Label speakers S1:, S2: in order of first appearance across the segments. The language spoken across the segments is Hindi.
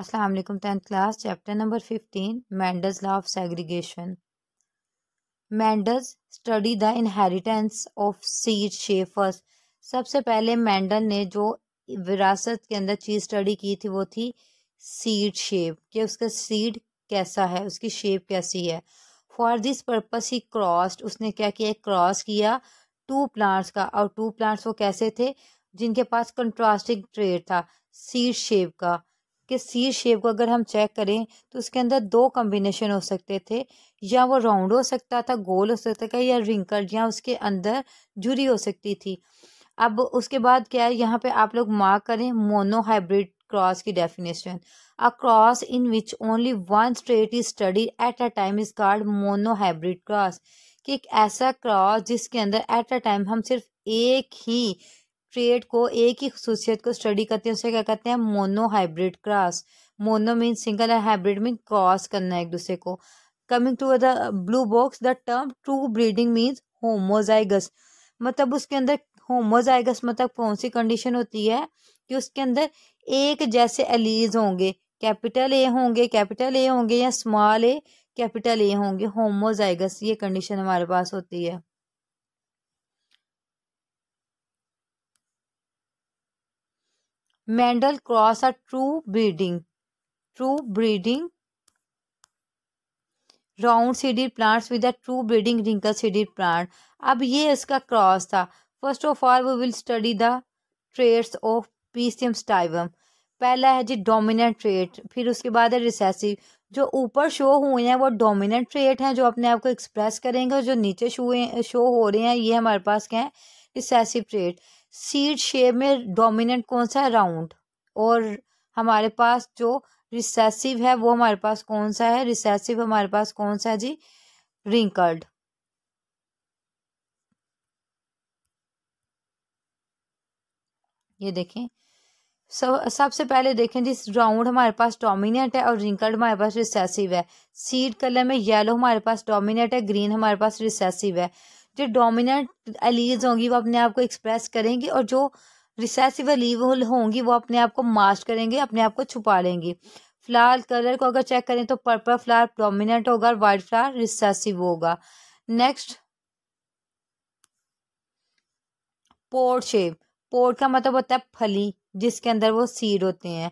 S1: अस्सलाम वालेकुम। 10th class chapter number 15 Mendel's law of segregation. Mendel's study the inheritance of seed shape first. सबसे पहले मेंडल ने जो विरासत के अंदर चीज़ स्टडी की थी वो थी सीड शेप, कि उसका सीड कैसा है, उसकी शेप कैसी है। For this purpose he crossed, उसने क्या किया, क्रॉस किया टू प्लांट्स का। और टू प्लांट्स वो कैसे थे, जिनके पास कंट्रास्टिंग ट्रेट था सीड शेप का। कि सीड शेप को अगर हम चेक करें तो उसके अंदर दो कॉम्बिनेशन हो सकते थे, या वो राउंड हो सकता था, गोल हो सकता था, या रिंकल्ड, या उसके अंदर झुरी हो सकती थी। अब उसके बाद क्या है, यहाँ पे आप लोग मार्क करें मोनो हाइब्रिड क्रॉस की definition. A cross in which only one trait is studied at a time is called mono hybrid cross. कि एक ऐसा क्रॉस जिसके अंदर एट अ टाइम हम सिर्फ एक ही ट्रेट को, एक ही खसूसियत को स्टडी करते हैं, उसे क्या कहते हैं, mono hybrid cross. Mono mean single है, हाइब्रिड मीन क्रॉस करना है एक दूसरे को। Coming to the blue box, the term true breeding means homozygous. मतलब उसके अंदर होमोजाइगस मतलब कौन सी कंडीशन होती है, कि उसके अंदर एक जैसे एलीज होंगे, कैपिटल ए होंगे, कैपिटल ए होंगे, या स्मॉल ए कैपिटल ए होंगे। होमोजाइगस ये कंडीशन हमारे पास होती है। Mendel cross a true breeding round seeded plants with a true breeding wrinkle seeded plant. अब ये इसका क्रॉस था। First of all we will study the traits of pisum sativum. पहला है जी डोमिनेंट ट्रेट, फिर उसके बाद है रिसेसिव। जो ऊपर शो हुए हैं वो डोमिनेंट ट्रेट हैं जो अपने आप को एक्सप्रेस करेंगे, और जो नीचे शो हो रहे हैं ये हमारे पास क्या है, रिसेसिव ट्रेट। सीड शेप में डोमिनेंट कौन सा है, राउंड। और हमारे पास जो रिसेसिव है वो हमारे पास कौन सा है, रिसेसिव हमारे पास कौन सा है जी, रिंकल्ड। ये देखें, सबसे पहले देखें जिस राउंड हमारे पास डोमिनेंट है और रिंकल्ड हमारे पास रिसेसिव है। सीड कलर में येलो हमारे पास डोमिनेंट है, ग्रीन हमारे पास रिसेसिव है। जो डोमिनेंट एलीज होंगी वो अपने आप को एक्सप्रेस करेंगी, और जो रिसेसिव एलीव होंगी वो अपने आप को मास्क करेंगे, अपने आप को छुपा लेंगी। फ्लावर कलर को अगर चेक करें तो पर्पल फ्लावर डोमिनेंट होगा और वाइट फ्लावर रिसेसिव होगा। Next, port shape. पोर्ट का मतलब होता है फली, जिसके अंदर वो सीड होते हैं।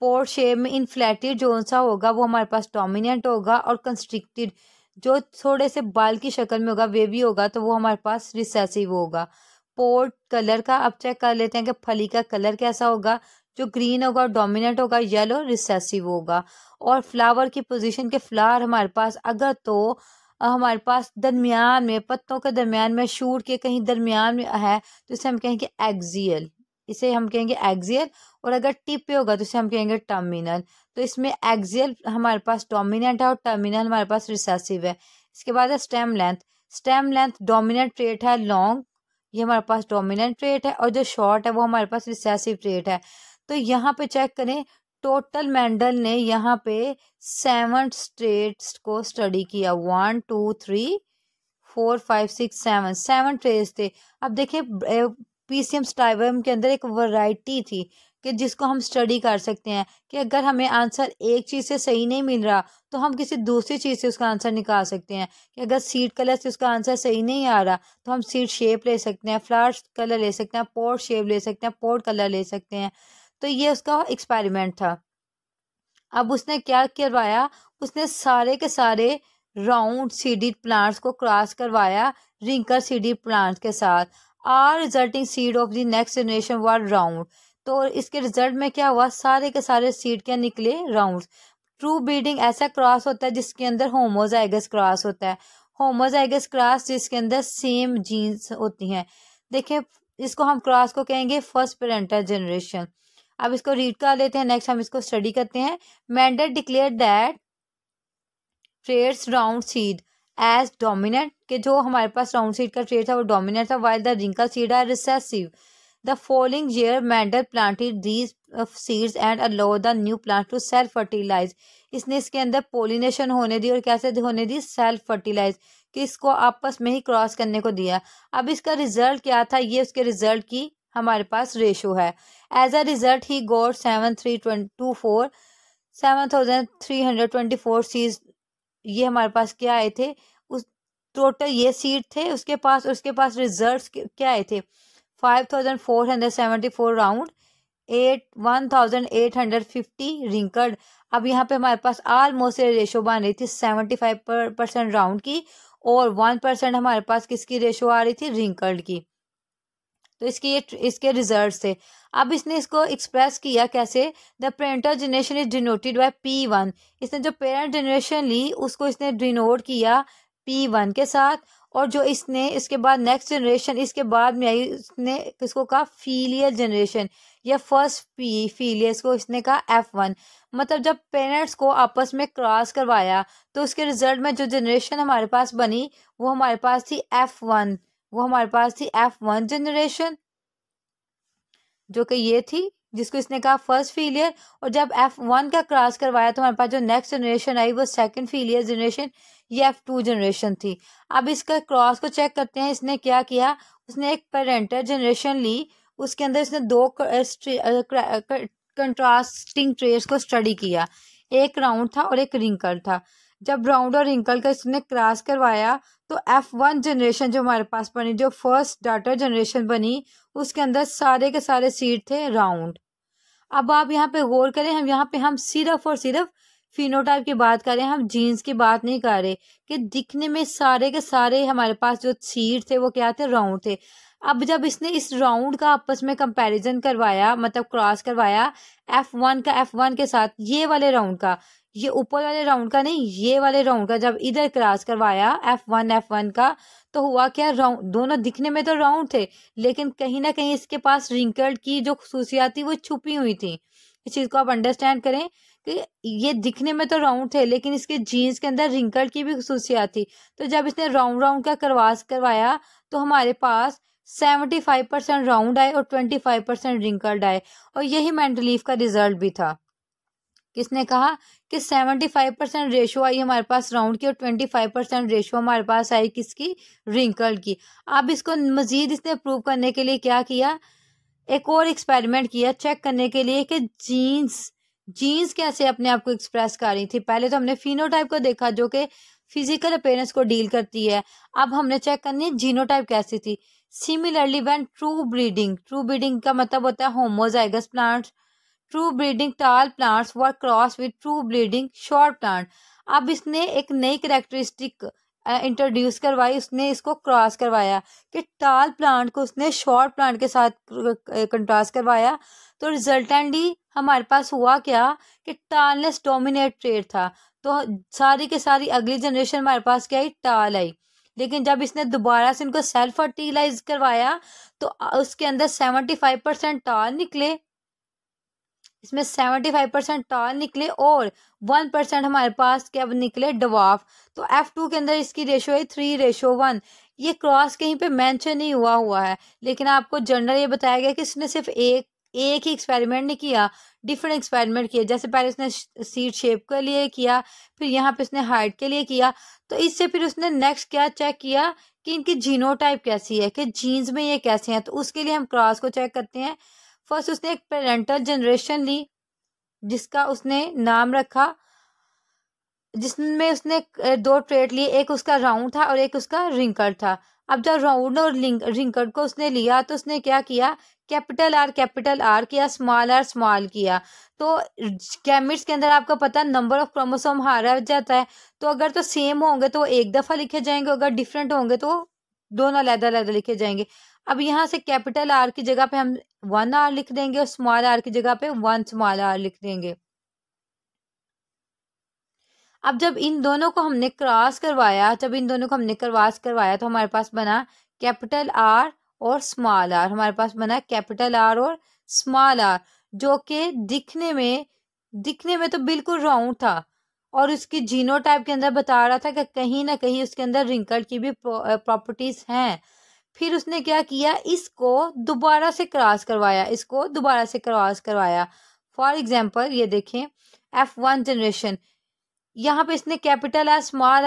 S1: पोर्ट शेप में इन्फ्लेटेड जो सा होगा वो हमारे पास डोमिनेंट होगा, और कंस्ट्रिक्टेड जो थोड़े से बाल की शक्ल में होगा, वे भी होगा, तो वो हमारे पास रिसेसिव होगा। पोर्ट कलर का अब चेक कर लेते हैं कि फली का कलर कैसा होगा। जो ग्रीन होगा डोमिनेंट होगा, येलो रिसेसिव होगा। और फ्लावर की पोजीशन के फ्लावर हमारे पास अगर तो हमारे पास दरमियान में, पत्तों के दरमियान में, शूट के कहीं दरमियान में है तो इसे हम कहेंगे एक्सियल, इसे हम कहेंगे एक्सियल। और अगर टिप पे होगा तो इसे हम कहेंगे टर्मिनल। तो इसमें एक्सियल हमारे पास डोमिनेंट है और टर्मिनल हमारे पास रिसेसिव है। इसके बाद है stem length. Stem length dominant trait है, लॉन्ग ये हमारे पास डोमिनेंट ट्रेट है, और जो शॉर्ट है वो हमारे पास रिसेसिव ट्रेट है। तो यहाँ पे चेक करें, टोटल मेंडल ने यहाँ पे 7 स्टेट्स को स्टडी किया। 1 2 3 4 5 6 7 ट्रेस थे। अब देखिए पीसीएम स्टाइवम के अंदर एक वैरायटी थी कि जिसको हम स्टडी कर सकते हैं, कि अगर हमें आंसर एक चीज़ से सही नहीं मिल रहा तो हम किसी दूसरी चीज़ से उसका आंसर निकाल सकते हैं। कि अगर सीड कलर से उसका आंसर सही नहीं आ रहा तो हम सीड शेप ले सकते हैं, फ्लावर कलर ले सकते हैं, पोर्ट शेप ले सकते हैं, पोर्ट कलर ले सकते हैं। तो ये उसका एक्सपेरिमेंट था। अब उसने क्या करवाया, उसने सारे के सारे राउंड सीडेड प्लांट्स को क्रॉस करवाया रिंकल सीडेड प्लांट्स के साथ। Are resulting seed of the next generation were round. तो इसके रिजल्ट में क्या हुआ, सारे के सारे सीड क्या निकले, राउंड। ट्रू ब्रीडिंग ऐसा क्रॉस होता है जिसके अंदर होमोजाइगस क्रॉस होता है। होमोजाइगस क्रॉस जिसके अंदर सेम जीन्स होती हैं। देखिए इसको हम क्रॉस को कहेंगे फर्स्ट पेरेंटल जनरेशन। अब इसको रीड कर लेते हैं, नेक्स्ट हम इसको स्टडी करते हैं। Mendel declare that traits round seed as dominant, के जो हमारे पास राउंड सीड का ट्रेट था वो डोमिनेंट था, while the wrinkle seed are recessive. The following year Mendel planted these seeds and allow the new plant to self fertilise. इसने इसके अंदर पोलिनेशन होने दी, और कैसे होने दी, सेल्फ फर्टिलाइज, कि इसको आपस में ही क्रॉस करने को दिया। अब इसका रिजल्ट क्या था, ये उसके रिजल्ट की हमारे पास रेशो है। As a result he got 7 3 2 4 7,324 seeds ये हमारे पास क्या आए थे, उस टोटल ये सीड थे उसके पास रिजल्ट्स क्या आए थे 5,474 राउंड 1,850 रिंकल्ड। अब यहाँ पे हमारे पास ऑलमोस्ट रेशो बन रही थी 75% राउंड की और 1% हमारे पास किसकी रेशो आ रही थी, रिंकल्ड की। तो इसके रिजल्ट्स थे। अब इसने इसको एक्सप्रेस किया कैसे, the parental generation is denoted by P1। इसने जो पेरेंट जनरेशन ली उसको इसने डिनोट किया P1 के साथ, और जो इसने इसके बाद नेक्स्ट जनरेशन इसके बाद में आई इसने किसको कहा, फीलियल जनरेशन या फर्स्ट फीलियस को इसने कहा F1। मतलब जब पेरेंट्स को आपस में क्रॉस करवाया तो उसके रिजल्ट में जो जनरेशन हमारे पास बनी वो हमारे पास थी F1, वो हमारे पास थी F1 जनरेशन, जो कि ये थी जिसको इसने कहा फर्स्ट फीलियर। और जब F1 का क्रॉस करवाया तो हमारे पास जो नेक्स्ट जनरेशन आई वो सेकंड फीलियर जनरेशन, ये F2 जनरेशन थी। अब इसका क्रॉस को चेक करते हैं। इसने क्या किया, उसने एक पेरेंटल जनरेशन ली, उसके अंदर इसने दो कंट्रास्टिंग ट्रेस को स्टडी किया, एक राउंड था और एक रिंकल था। जब राउंड और रिंकल का इसने क्रॉस करवाया तो F1 जनरेशन जो हमारे पास बनी, जो फर्स्ट डाटर जनरेशन बनी, उसके अंदर सारे के सारे सीड थे राउंड। अब आप यहाँ पे गौर करें, हम यहाँ पे हम सिर्फ और सिर्फ फिनोटाइप की बात कर रहे हैं, हम जीन्स की बात नहीं कर रहे कि दिखने में सारे के सारे हमारे पास जो सीड थे वो क्या थे, राउंड थे। अब जब इसने इस राउंड का आपस में कंपैरिजन करवाया, मतलब क्रॉस करवाया F1 का F1 के साथ, ये वाले राउंड का, ये ऊपर वाले राउंड का नहीं, ये वाले राउंड का, जब इधर क्रॉस करवाया F1 का, तो हुआ क्या, राउंड दोनों दिखने में तो राउंड थे लेकिन कहीं ना कहीं इसके पास रिंकल्ड की जो खसूसियात थी वो छुपी हुई थी। इस चीज़ को आप अंडरस्टैंड करें कि ये दिखने में तो राउंड थे लेकिन इसके जीन्स के अंदर रिंकल्ड की भी खसूसियात थी। तो जब इसने राउंड का क्रॉस करवाया तो हमारे पास 75% राउंड आए और 25% रिंकल्ड आए, और यही मेंडलीफ का रिजल्ट भी था। किसने कहा कि 75% रेशो आई हमारे पास राउंड की और 25% रेशो हमारे पास आई किसकी, रिंकल की। अब इसको मजीद इसने प्रूव करने के लिए क्या किया, एक और एक्सपेरिमेंट किया चेक करने के लिए कि जीन्स कैसे अपने आप को एक्सप्रेस कर रही थी। पहले तो हमने फिनोटाइप को देखा जो कि फिजिकल अपीयरेंस को डील करती है, अब हमने चेक करनी है जीनोटाइप कैसी थी। सिमिलरली व्हेन ट्रू ब्रीडिंग का मतलब होता है होमोजाइगस प्लांट्स, ट्रू ब्रीडिंग टाल plants were cross with true breeding short plant. अब इसने एक नई कैरेक्टरिस्टिक इंट्रोड्यूस करवाई, उसने इसको क्रॉस करवाया कि टाल प्लांट को उसने शॉर्ट प्लांट के साथ कंट्रास्ट करवाया। तो रिजल्टेंटली हमारे पास हुआ क्या कि टालनेस डोमिनेट ट्रेड था, तो सारी के सारी अगली जनरेशन हमारे पास क्या आई, टाल आई। लेकिन जब इसने दोबारा से इनको सेल्फ फर्टिलाइज करवाया तो उसके अंदर 75% टाल निकले, इसमें 75% टाल निकले और 1% हमारे पास क्या निकले, डवार्फ। तो F2 के अंदर इसकी रेशो है 3:1। ये क्रॉस कहीं पे मेंशन नहीं हुआ है लेकिन आपको जनरल ये बताया गया कि इसने सिर्फ एक ही एक्सपेरिमेंट नहीं किया, डिफरेंट एक्सपेरिमेंट किए। जैसे पहले उसने सीड शेप के लिए किया, फिर यहाँ पे उसने हाइट के लिए किया, तो इससे फिर उसने नेक्स्ट क्या चेक किया कि इनकी जीनोटाइप कैसी है, कि जीन्स में ये कैसे हैं। तो उसके लिए हम क्रॉस को चेक करते हैं। फर्स्ट उसने एक पेरेंटल जनरेशन ली जिसका उसने नाम रखा, जिसमें उसने दो ट्रेट लिए, एक उसका राउंड था और एक उसका रिंकल्ड था। अब जब राउंड और रिंकल्ड को उसने लिया तो उसने क्या किया, कैपिटल आर किया, स्मॉल किया। तो गैमेट्स के अंदर आपको पता नंबर ऑफ क्रोमोसोम हारा जाता है, तो अगर तो सेम होंगे तो एक दफ़ा लिखे जाएंगे, अगर डिफरेंट होंगे तो दोनों अलग-अलग लिखे जाएंगे। अब यहाँ से कैपिटल आर की जगह पे हम 1 आर लिख देंगे और स्मॉल आर की जगह पे 1 स्मॉल आर लिख देंगे। अब जब इन दोनों को हमने क्रॉस करवाया तो हमारे पास बना कैपिटल आर और स्मॉल आर, हमारे पास बना कैपिटल आर और स्मॉल आर, जो कि दिखने में तो बिल्कुल राउंड था और उसकी जीनोटाइप के अंदर बता रहा था कि कहीं ना कहीं उसके अंदर रिंकल्ड की भी प्रॉपर्टीज हैं। फिर उसने क्या किया, इसको दोबारा से क्रॉस करवाया, फॉर एग्जाम्पल ये देखें F1 जनरेशन, यहाँ पे इसने कैपिटल आर स्मॉल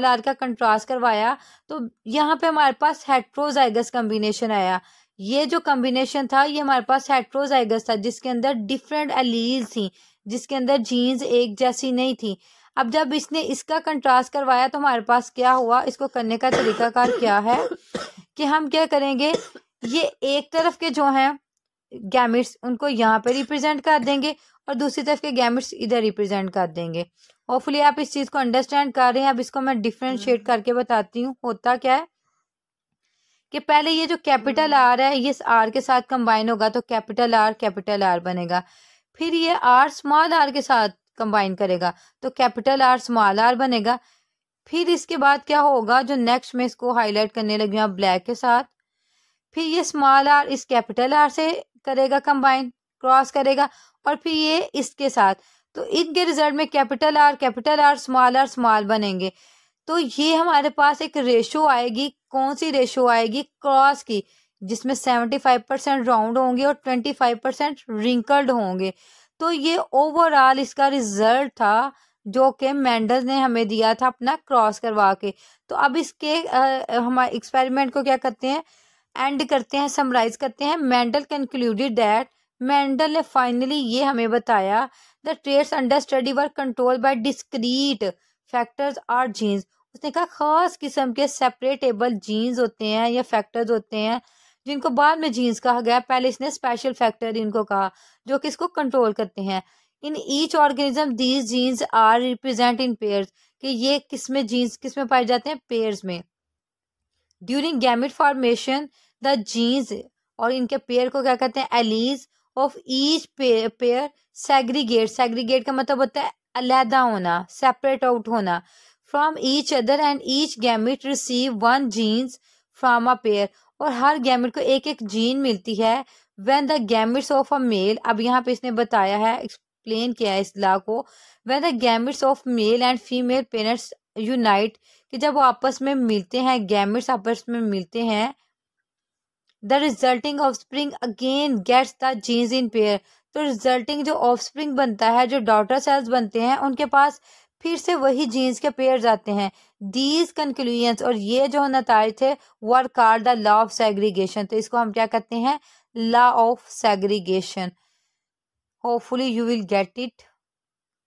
S1: आर का कंट्रास्ट करवाया, तो यहाँ पे हमारे पास हेट्रोजाइगस कॉम्बिनेशन आया। ये जो कॉम्बिनेशन था ये हमारे पास हेट्रोजाइगस था, जिसके अंदर डिफरेंट एलील्स थी, जिसके अंदर जीन्स एक जैसी नहीं थी। अब जब इसने इसका कंट्रास्ट करवाया तो हमारे पास क्या हुआ, इसको करने का तरीकाकार क्या है कि हम क्या करेंगे, ये एक तरफ के जो हैं गैमेट्स उनको यहाँ पे रिप्रेजेंट कर देंगे और दूसरी तरफ के गैमेट्स इधर रिप्रेजेंट कर देंगे। होपफुली आप इस चीज़ को अंडरस्टैंड कर रहे हैं। अब इसको मैं डिफरेंशिएट करके बताती हूँ। होता क्या है कि पहले ये जो कैपिटल आर है ये आर के साथ कंबाइन होगा तो कैपिटल आर बनेगा। फिर ये आर स्मॉल आर के साथ कंबाइन करेगा तो कैपिटल आर स्मॉल आर बनेगा। फिर इसके बाद क्या होगा, जो नेक्स्ट में इसको हाईलाइट करने लगी हूँ ब्लैक के साथ, फिर ये स्मॉल आर इस कैपिटल आर से करेगा कंबाइन, क्रॉस करेगा, और फिर ये इसके साथ, तो इनके रिजल्ट में कैपिटल आर स्मॉल बनेंगे। तो ये हमारे पास एक रेशो आएगी, कौन सी रेशो आएगी, क्रॉस की, जिसमें 75% राउंड होंगे और 25% रिंकल्ड होंगे। तो ये ओवरऑल इसका रिजल्ट था जो कि मेंडल ने हमें दिया था अपना क्रॉस करवा के। तो अब इसके हमारे एक्सपेरिमेंट को क्या करते हैं, एंड करते हैं, समराइज करते हैं। मेंडल कंक्लूडेड दैट, मेंडल ने फाइनली ये हमें बताया, the traits under study were control by discrete factors और जीन्स। उसने कहा खास किस्म के सेपरेटेबल जीन्स होते हैं या फैक्टर्स होते हैं जिनको बाद में जीन्स कहा गया, पहले इसने स्पेशल फैक्टर इनको कहा जो कि इसको कंट्रोल करते हैं। In each organism these genes are represent in pairs, कि ये किसमें जीन्स किसमें पाए जाते हैं, पेयर्स में। During gamete formation the genes, और इनके पेयर को क्या कहते हैं, alleles of each pair segregate का मतलब होता है अलहदा होना, सेपरेट आउट होना, from each other, and each gamete receive one genes from a pair, और हर गैमेट को एक एक जीन मिलती है। When the gametes of a male, अब यहाँ पे इसने बताया है, एक्सप्लेन किया है इस लॉ को, when the gametes of male and female parents unite, कि जब वो आपस में मिलते हैं, गैमेट्स आपस में मिलते हैं, the resulting offspring again gets the genes in pair, तो रिजल्टिंग जो ऑफस्प्रिंग बनता है, जो डॉटर सेल्स बनते हैं, उनके पास फिर से वही जीन्स के पेयर्स आते हैं। दीज कंक्लूजन्स, और ये जो नताइज थे, were called the law of segregation, तो इसको हम क्या कहते हैं, law of segregation. Hopefully you will get it.